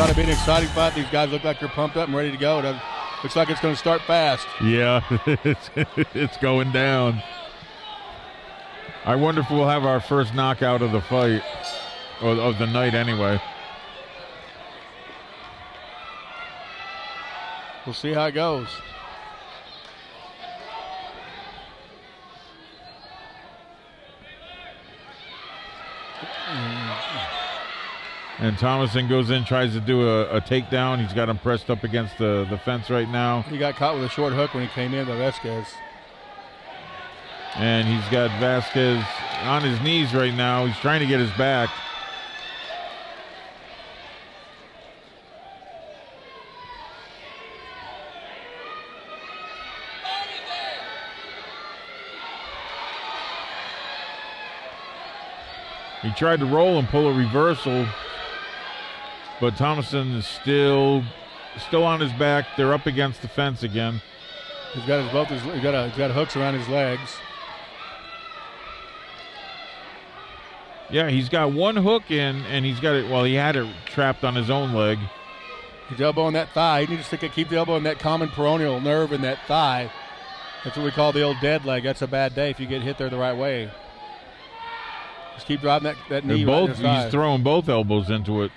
ought to be an exciting fight. These guys look like they're pumped up and ready to go. Looks like it's going to start fast. Yeah, it's going down. I wonder if we'll have our first knockout of the fight, or of the night anyway. We'll see how it goes. And Thomason goes in, tries to do a takedown. He's got him pressed up against the fence right now. He got caught with a short hook when he came in by Vasquez. And he's got Vasquez on his knees right now. He's trying to get his back. He tried to roll and pull a reversal, but Thomason is still on his back. They're up against the fence again. He's got he's got hooks around his legs. Yeah, he's got one hook in, and he's got it. Well, he had it trapped on his own leg. He's elbowing that thigh. He needs to keep the elbow in that common peroneal nerve in that thigh. That's what we call the old dead leg. That's a bad day if you get hit there the right way. Just keep driving that knee. He's throwing both elbows into it.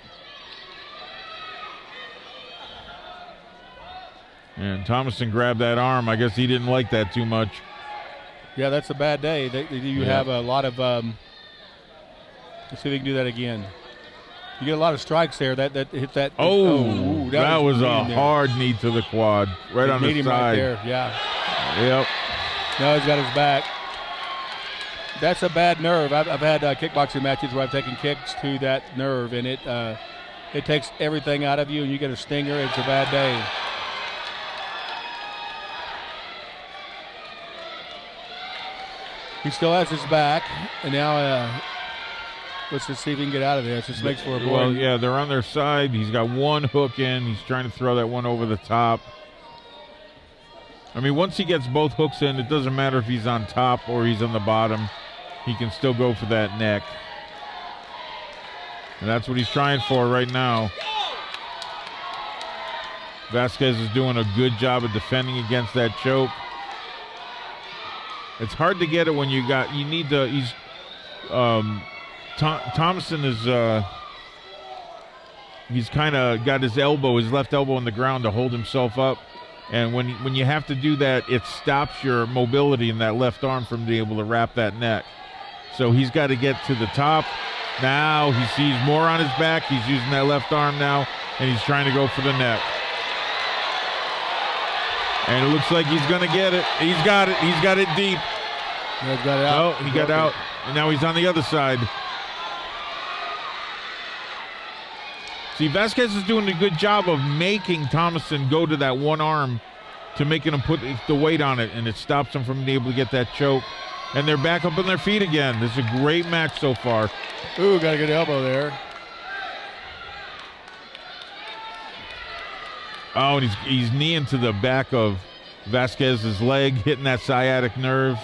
And Thomason grabbed that arm. I guess he didn't like that too much. Yeah, that's a bad day. You have a lot of. Let's see if we can do that again. You get a lot of strikes there. That hit that. That was a hard knee to the quad, right on the side. Right there. Yeah. Yep. Now he's got his back. That's a bad nerve. I've had kickboxing matches where I've taken kicks to that nerve, and it takes everything out of you, and you get a stinger. It's a bad day. He still has his back, and now let's just see if he can get out of this. This makes for a boring. Well, yeah, they're on their side. He's got one hook in. He's trying to throw that one over the top. I mean, once he gets both hooks in, it doesn't matter if he's on top or he's on the bottom. He can still go for that neck. And that's what he's trying for right now. Vasquez is doing a good job of defending against that choke. It's hard to get it when Thomason is, he's kind of got his left elbow on the ground to hold himself up. And when you have to do that, it stops your mobility in that left arm from being able to wrap that neck. So he's got to get to the top. Now he sees more on his back. He's using that left arm now, and he's trying to go for the neck. And it looks like he's going to get it. He's got it. He's got it deep. Yeah, he's got it out. Oh, he got out. And now he's on the other side. See, Vasquez is doing a good job of making Thomason go to that one arm to making him put the weight on it, and it stops him from being able to get that choke. And they're back up on their feet again. This is a great match so far. Ooh, got a good elbow there. Oh, and he's kneeing to the back of Vasquez's leg, hitting that sciatic nerve.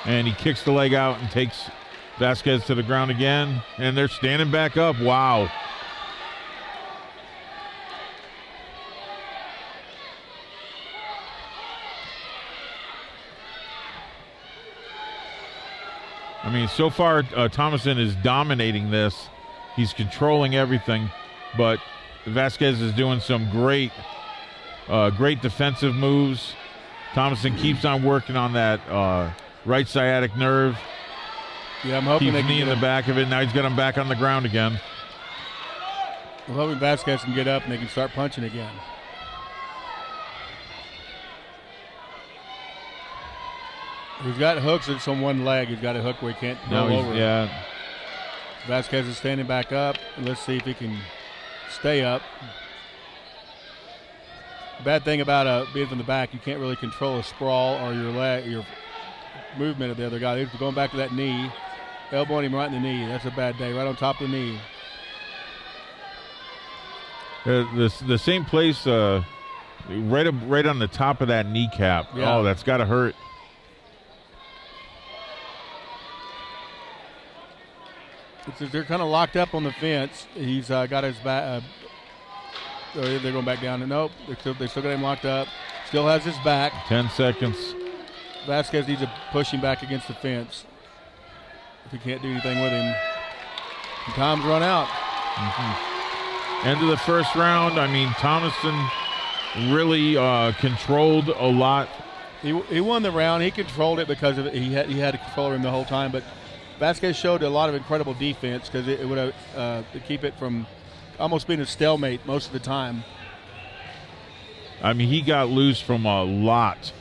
And he kicks the leg out and takes Vasquez to the ground again. And they're standing back up. Wow. I mean, so far, Thomason is dominating this. He's controlling everything, but Vasquez is doing some great defensive moves. Thomason keeps on working on that right sciatic nerve. Yeah, I'm hoping keeps knee in the back of it. Now he's got him back on the ground again. I'm hoping Vasquez can get up and they can start punching again. He's got hooks that's on one leg. He's got a hook where he can't go over. Yeah. Vasquez is standing back up. And let's see if he can stay up. The bad thing about being from the back, you can't really control a sprawl or your movement of the other guy. They're going back to that knee, elbowing him right in the knee. That's a bad day, right on top of the knee. The same place, right on the top of that kneecap. Yeah. Oh, that's got to hurt. They're kind of locked up on the fence. He's got his back. They're going back down. Nope, they still got him locked up. Still has his back. 10 seconds. Vasquez needs to push him back against the fence if he can't do anything with him. And time's run out. End of the first round. I mean, Thomason really controlled a lot. He won the round. He controlled it because of it. He had control of him the whole time. But Vasquez showed a lot of incredible defense because it would have to keep it from almost being a stalemate most of the time. I mean, he got loose from a lot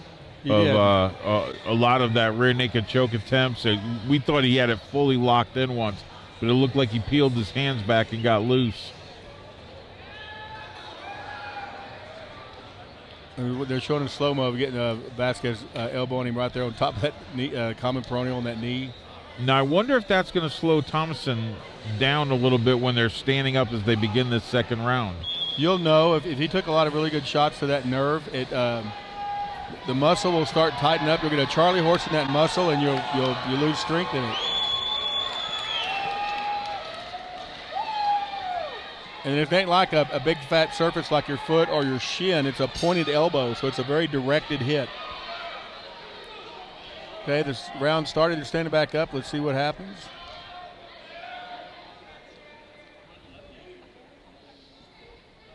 of that rear naked choke attempt. So we thought he had it fully locked in once, but it looked like he peeled his hands back and got loose. They're showing him slow-mo of getting Vasquez elbowing him right there on top of that knee, common peroneal on that knee. Now, I wonder if that's going to slow Thomason down a little bit when they're standing up as they begin this second round. You'll know if he took a lot of really good shots to that nerve, the muscle will start tightening up. You'll get a Charlie horse in that muscle, and you'll lose strength in it. And it ain't like a big fat surface like your foot or your shin. It's a pointed elbow, so it's a very directed hit. Okay, this round started. They're standing back up. Let's see what happens.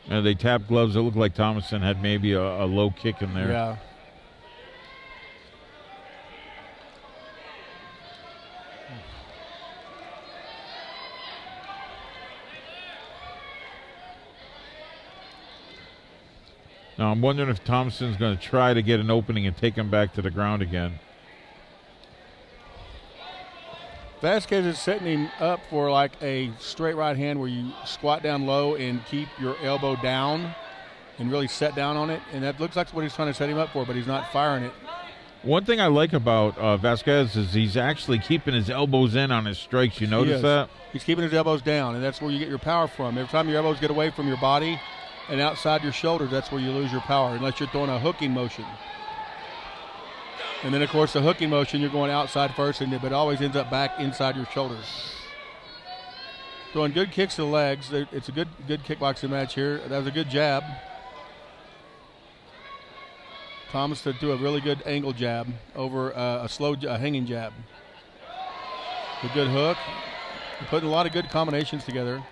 And they tapped gloves. It looked like Thomason had maybe a low kick in there. Yeah. Now, I'm wondering if Thomason's going to try to get an opening and take him back to the ground again. Vasquez is setting him up for like a straight right hand where you squat down low and keep your elbow down and really set down on it. And that looks like what he's trying to set him up for, but he's not firing it. One thing I like about Vasquez is he's actually keeping his elbows in on his strikes. You notice that? He's keeping his elbows down, and that's where you get your power from. Every time your elbows get away from your body and outside your shoulders, that's where you lose your power, unless you're throwing a hooking motion. And then, of course, the hooking motion, you're going outside first, but it always ends up back inside your shoulders. Throwing good kicks to the legs. It's a good kickboxing match here. That was a good jab. Thomas to do a really good angle jab over a hanging jab. A good hook. They're putting a lot of good combinations together.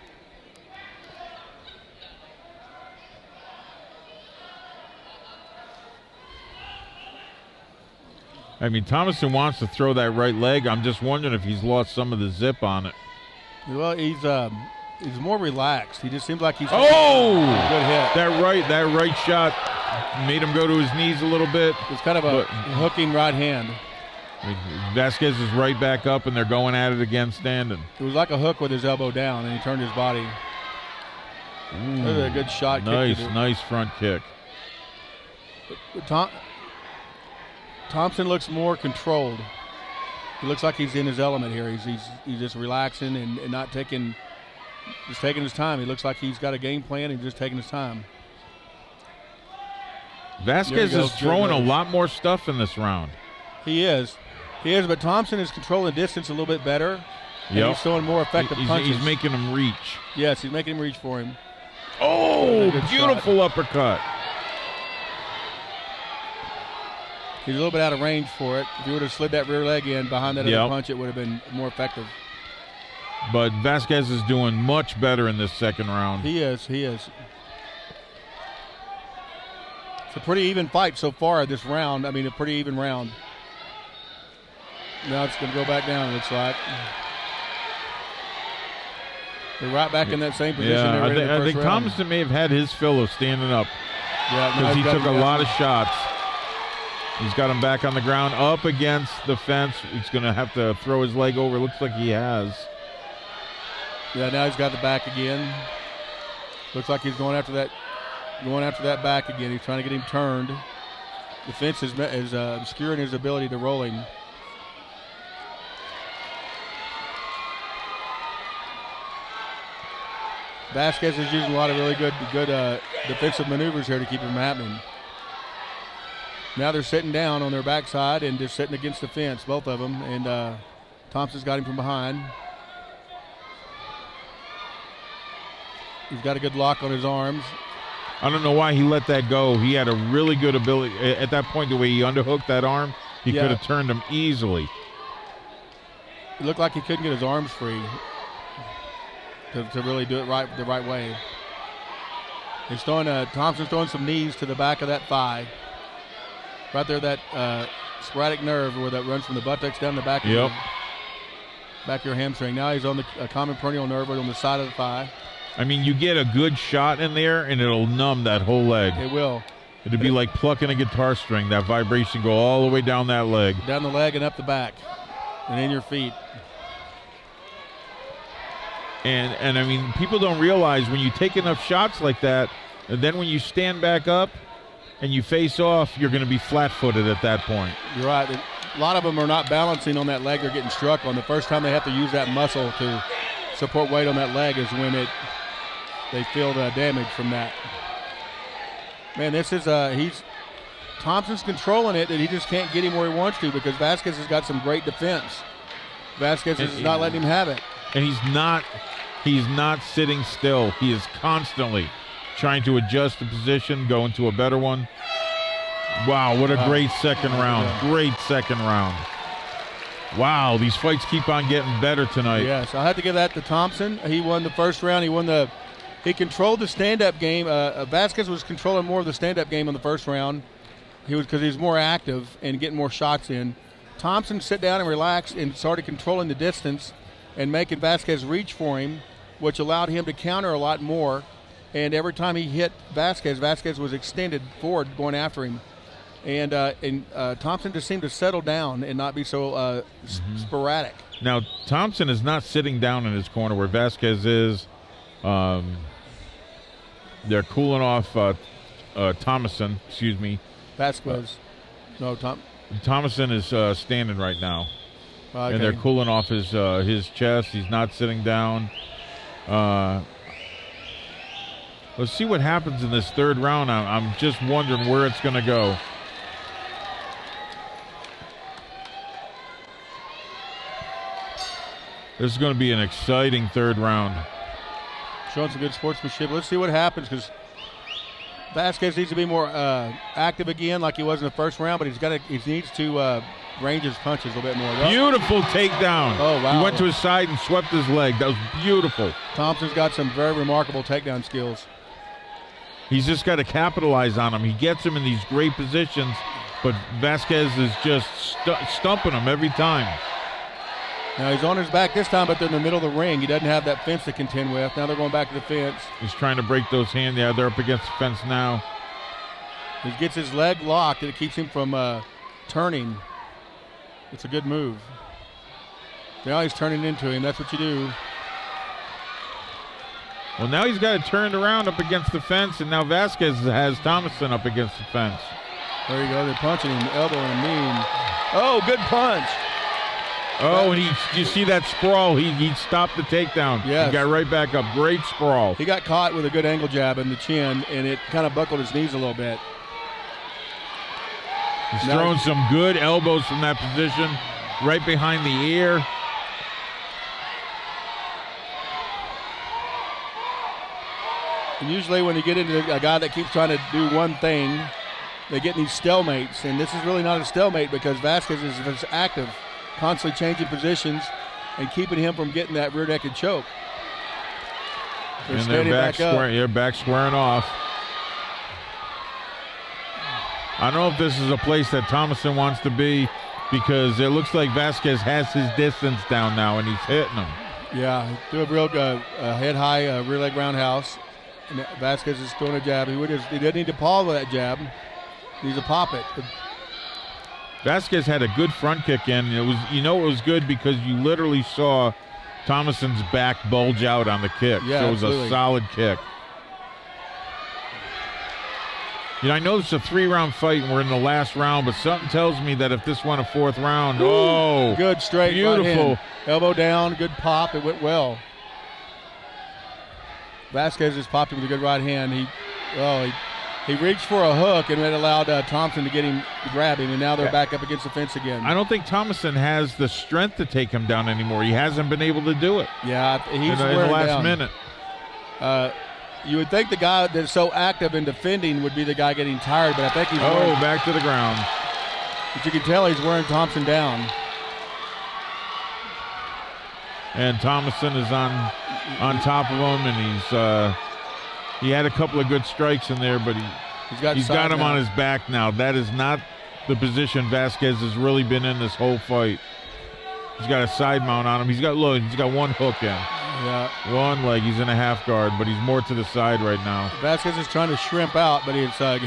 I mean, Thomason wants to throw that right leg. I'm just wondering if he's lost some of the zip on it. Well, he's more relaxed. He just seems like he's good hit. That right shot made him go to his knees a little bit. It's kind of a hooking right hand. Vasquez is right back up, and they're going at it again standing. It was like a hook with his elbow down, and he turned his body. That was a good shot. Nice front kick. Thompson looks more controlled. He looks like he's in his element here. He's just relaxing and not taking his time. He looks like he's got a game plan and just taking his time. Vasquez is throwing a lot more stuff in this round. He is, but Thompson is controlling the distance a little bit better. Yep. He's throwing more effective punches. He's making him reach. Yes, he's making him reach for him. Oh, beautiful uppercut. He's a little bit out of range for it. If he would have slid that rear leg in behind that other punch, it would have been more effective. But Vasquez is doing much better in this second round. He is. It's a pretty even fight so far this round. I mean, a pretty even round. Now it's going to go back down, it looks like. They're right back in that same position. I think Thomason may have had his fill of standing up. Yeah, because he took a lot of shots. He's got him back on the ground, up against the fence. He's going to have to throw his leg over. Looks like he has. Yeah, now he's got the back again. Looks like he's going after that back again. He's trying to get him turned. The fence is obscuring his ability to roll him. Vasquez is using a lot of really good defensive maneuvers here to keep him happening. Now they're sitting down on their backside and just sitting against the fence, both of them. And Thompson's got him from behind. He's got a good lock on his arms. I don't know why he let that go. He had a really good ability. At that point, the way he underhooked that arm, he could have turned him easily. It looked like he couldn't get his arms free to really do it the right way. He's throwing Thompson's throwing some knees to the back of that thigh. Right there, that sporadic nerve where that runs from the buttocks down the back of your hamstring. Now he's on the common peroneal nerve on the side of the thigh. I mean, you get a good shot in there, and it'll numb that whole leg. It will. It'd be like plucking a guitar string. That vibration go all the way down that leg. Down the leg and up the back and in your feet. And I mean, people don't realize when you take enough shots like that, and then when you stand back up and you face off, you're going to be flat-footed at that point. You're right. A lot of them are not balancing on that leg they're getting struck on. The first time they have to use that muscle to support weight on that leg is when they feel the damage from that. Man, this is Thompson's controlling it, and he just can't get him where he wants to because Vasquez has got some great defense. Vasquez is not letting him have it. And he's not sitting still. He is constantly trying to adjust the position, go into a better one. Wow, what a great second round. Great second round. Wow, these fights keep on getting better tonight. Yes, I have to give that to Thompson. He won the first round. He controlled the stand-up game. Vasquez was controlling more of the stand-up game in the first round. Because he was more active and getting more shots in. Thompson sat down and relaxed and started controlling the distance and making Vasquez reach for him, which allowed him to counter a lot more. And every time he hit Vasquez, Vasquez was extended forward going after him. And Thompson just seemed to settle down and not be so sporadic. Now, Thompson is not sitting down in his corner where Vasquez is. They're cooling off Thomason, excuse me. Vasquez. Thomason is standing right now. Okay. And they're cooling off his chest. He's not sitting down. Let's see what happens in this third round. I'm just wondering where it's going to go. This is going to be an exciting third round. Showing some good sportsmanship. Let's see what happens because Vasquez needs to be more active again like he was in the first round, but he needs to range his punches a little bit more. Beautiful takedown. Oh, wow. He went to his side and swept his leg. That was beautiful. Thompson's got some very remarkable takedown skills. He's just got to capitalize on him. He gets him in these great positions, but Vasquez is just stumping him every time. Now he's on his back this time, but they're in the middle of the ring. He doesn't have that fence to contend with. Now they're going back to the fence. He's trying to break those hands. Yeah, they're up against the fence now. He gets his leg locked, and it keeps him from turning. It's a good move. Now he's turning into him. That's what you do. Well, now he's got it turned around up against the fence, and now Vasquez has Thomason up against the fence. There you go. They're punching him, elbow and knee. Oh, good punch. Oh, and you see that sprawl. He stopped the takedown. Yes. He got right back up. Great sprawl. He got caught with a good angle jab in the chin, and it kind of buckled his knees a little bit. He's throwing some good elbows from that position, right behind the ear. And usually when you get into a guy that keeps trying to do one thing, they get in these stalemates, and this is really not a stalemate because Vasquez is active, constantly changing positions and keeping him from getting that rear-naked choke. They're back squaring off. I don't know if this is a place that Thomason wants to be because it looks like Vasquez has his distance down now and he's hitting him. Yeah, do a real head-high rear leg roundhouse. And Vasquez is throwing a jab. He doesn't need to pause with that jab. He needs to pop it. Vasquez had a good front kick in. It was good because you literally saw Thomason's back bulge out on the kick. Yeah, so it was absolutely. A solid kick. I know it's a 3-round fight and we're in the last round, but something tells me that if this went a 4th round, good straight, beautiful. Elbow down, good pop. It went well. Vasquez just popped him with a good right hand. He reached for a hook and it allowed Thompson to grab him, and now they're back up against the fence again. I don't think Thomason has the strength to take him down anymore. He hasn't been able to do it. Yeah, he's in the last minute. You would think the guy that's so active in defending would be the guy getting tired, but I think he's back to the ground. But you can tell he's wearing Thompson down. And Thomason is on top of him, and he had a couple of good strikes in there, but he's got him on his back now. That is not the position Vasquez has really been in this whole fight. He's got a side mount on him. He's got one hook in. Yeah. One leg. He's in a half guard, but he's more to the side right now. Vasquez is trying to shrimp out, but he's got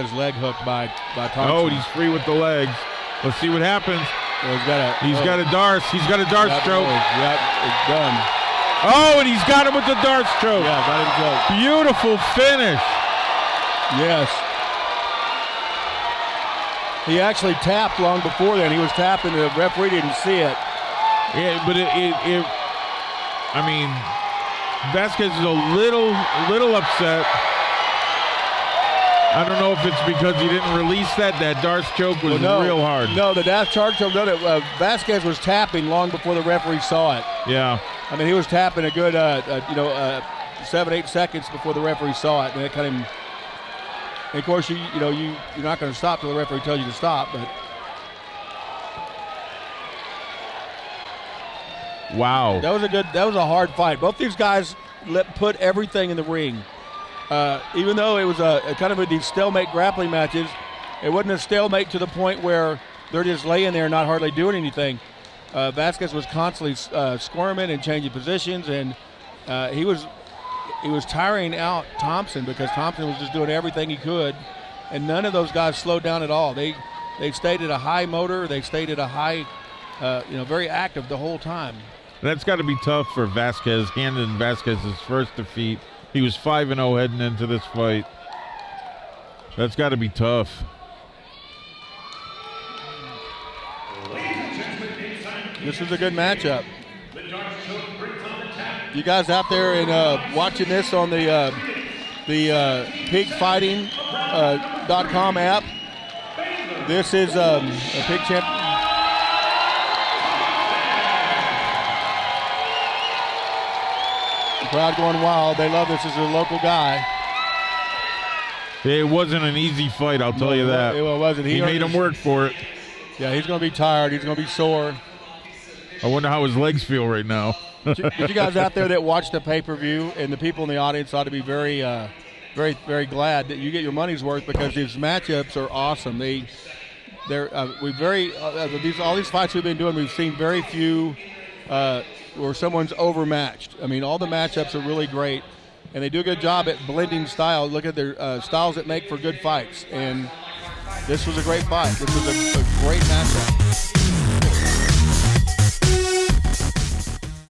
his leg hooked by Thompson. Oh, he's free with the legs. Let's see what happens. Well, he's got a Darce. He's got a Darce choke. Yep, it's done. Oh, and he's got him with the Darce choke. Yeah, got him choked. Beautiful finish. Yes. He actually tapped long before then. He was tapping. The referee didn't see it. Yeah, but I mean, Vasquez is a little upset. I don't know if it's because he didn't release that. That Darce choke was real hard. No, the Darce choke. Vasquez was tapping long before the referee saw it. Yeah. I mean, he was tapping a good, 7-8 seconds before the referee saw it, and it kind of. And of course, you're not going to stop till the referee tells you to stop, but. Wow. That was a hard fight. Both these guys put everything in the ring. Even though it was a kind of these stalemate grappling matches, it wasn't a stalemate to the point where they're just laying there not hardly doing anything. Vasquez was constantly squirming and changing positions, and he was tiring out Thompson because Thompson was just doing everything he could, and none of those guys slowed down at all. They stayed at a high motor. They stayed at a high, very active the whole time. That's got to be tough for Vasquez, handing Vasquez's first defeat. He was 5-0 heading into this fight. That's got to be tough. This was a good matchup. You guys out there and watching this on the peakfighting.com app. This is a Peak Champ. The crowd going wild. They love this. This is a local guy. It wasn't an easy fight, I'll tell you that. It wasn't. He made him work for it. Yeah, he's going to be tired. He's going to be sore. I wonder how his legs feel right now. But you guys out there that watch the pay-per-view and the people in the audience ought to be very, very glad that you get your money's worth because these matchups are awesome. All these fights we've been doing, we've seen very few where someone's overmatched. I mean, all the matchups are really great, and they do a good job at blending style. Look at their styles that make for good fights, and this was a great fight. This was a great matchup.